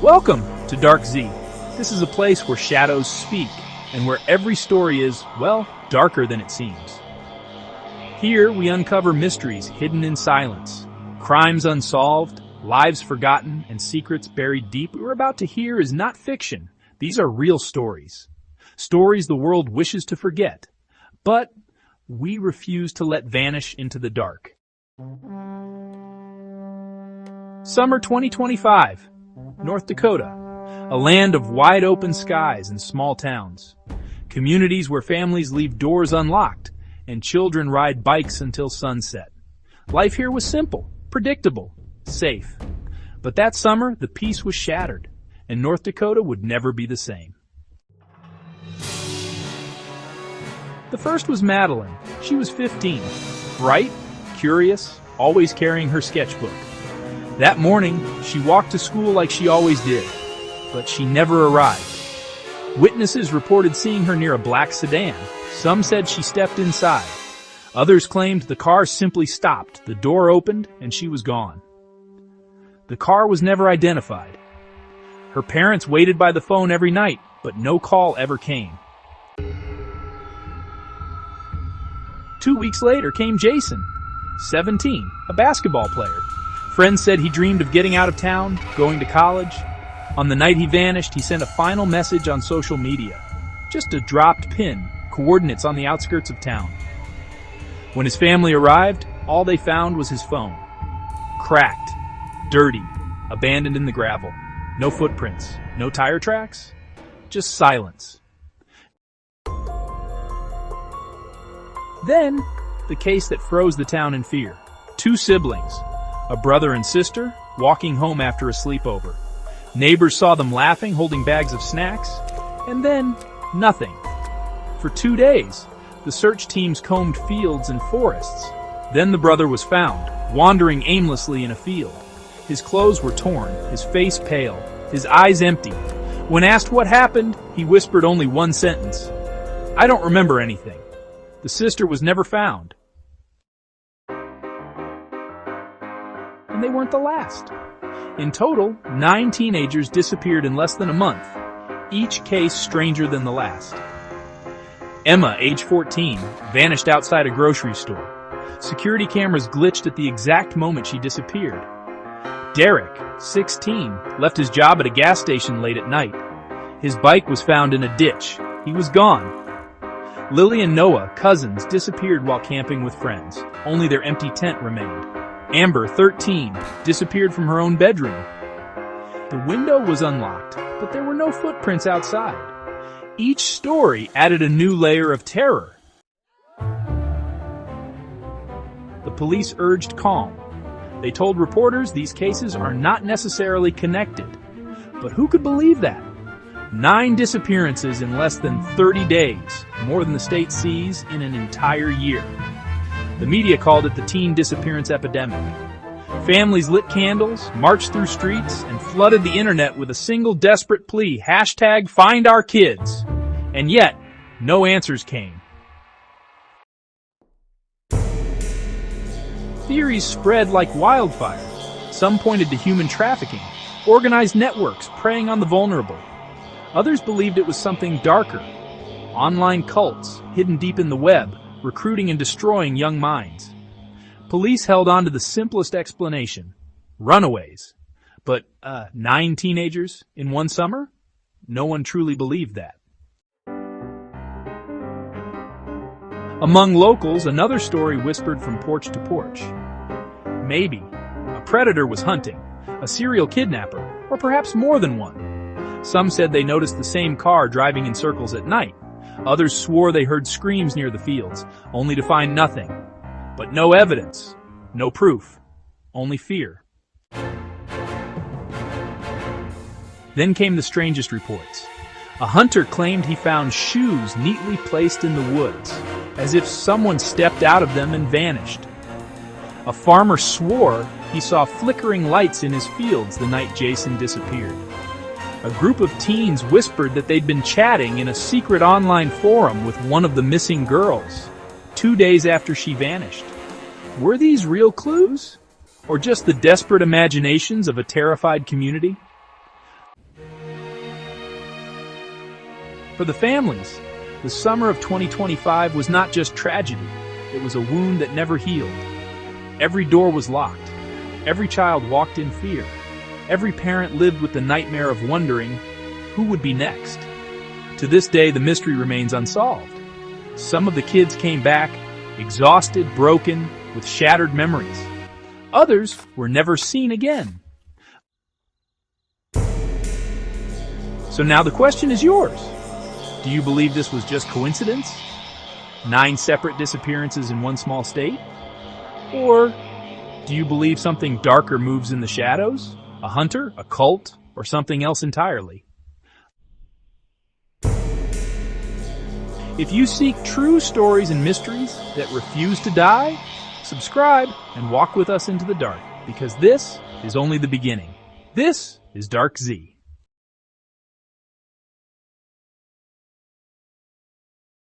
Welcome to Dark Z. This is a place where shadows speak and where every story is, well, darker than it seems. Here we uncover mysteries hidden in silence, crimes unsolved, lives forgotten, and secrets buried deep. What we're about to hear is not fiction. These are real stories. Stories the world wishes to forget, but we refuse to let vanish into the dark. Summer 2025, North Dakota, a land of wide open skies and small towns. Communities where families leave doors unlocked and children ride bikes until sunset. Life here was simple, predictable, safe. But that summer, the peace was shattered, and North Dakota would never be the same. The first was Madeline. She was 15, bright, curious, always carrying her sketchbook. That morning, she walked to school like she always did, but she never arrived. Witnesses reported seeing her near a black sedan. Some said she stepped inside. Others claimed the car simply stopped, the door opened, and she was gone. The car was never identified. Her parents waited by the phone every night, but no call ever came. 2 weeks later came Jason, 17, a basketball player. Friends said he dreamed of getting out of town, going to college. On the night he vanished, he sent a final message on social media. Just a dropped pin, coordinates on the outskirts of town. When his family arrived, all they found was his phone. Cracked, dirty, abandoned in the gravel. No footprints, no tire tracks, just silence. Then, the case that froze the town in fear. 2 siblings, a brother and sister, walking home after a sleepover. Neighbors saw them laughing, holding bags of snacks, and then nothing. For 2 days, the search teams combed fields and forests. Then the brother was found, wandering aimlessly in a field. His clothes were torn, his face pale, his eyes empty. When asked what happened, he whispered only one sentence: "I don't remember anything." The sister was never found. And they weren't the last. In total, 9 teenagers disappeared in less than a month, each case stranger than the last. Emma, age 14, vanished outside a grocery store. Security cameras glitched at the exact moment she disappeared. Derek, 16, left his job at a gas station late at night. His bike was found in a ditch. He was gone. Lily and Noah, cousins, disappeared while camping with friends. Only their empty tent remained. Amber, 13, disappeared from her own bedroom. The window was unlocked, but there were no footprints outside. Each story added a new layer of terror. The police urged calm. They told reporters these cases are not necessarily connected. But who could believe that? 9 disappearances in less than 30 days, more than the state sees in an entire year. The media called it the teen disappearance epidemic. Families lit candles, marched through streets, and flooded the internet with a single desperate plea, #FindOurKids. And yet, no answers came. Theories spread like wildfire. Some pointed to human trafficking, organized networks preying on the vulnerable. Others believed it was something darker, online cults hidden deep in the web, recruiting and destroying young minds. Police held on to the simplest explanation: runaways. But 9 teenagers in one summer? No one truly believed that. Among locals, another story whispered from porch to porch. Maybe a predator was hunting, a serial kidnapper, or perhaps more than one. Some said they noticed the same car driving in circles at night. Others swore they heard screams near the fields, only to find nothing. But no evidence, no proof, only fear. Then came the strangest reports. A hunter claimed he found shoes neatly placed in the woods, as if someone stepped out of them and vanished. A farmer swore he saw flickering lights in his fields the night Jason disappeared. A group of teens whispered that they'd been chatting in a secret online forum with one of the missing girls, 2 days after she vanished. Were these real clues? Or just the desperate imaginations of a terrified community? For the families, the summer of 2025 was not just tragedy, it was a wound that never healed. Every door was locked. Every child walked in fear. Every parent lived with the nightmare of wondering who would be next. To this day, the mystery remains unsolved. Some of the kids came back, exhausted, broken, with shattered memories. Others were never seen again. So now the question is yours. Do you believe this was just coincidence? 9 separate disappearances in one small state? Or do you believe something darker moves in the shadows? A hunter, a cult, or something else entirely? If you seek true stories and mysteries that refuse to die, subscribe and walk with us into the dark, because this is only the beginning. This is Dark Z.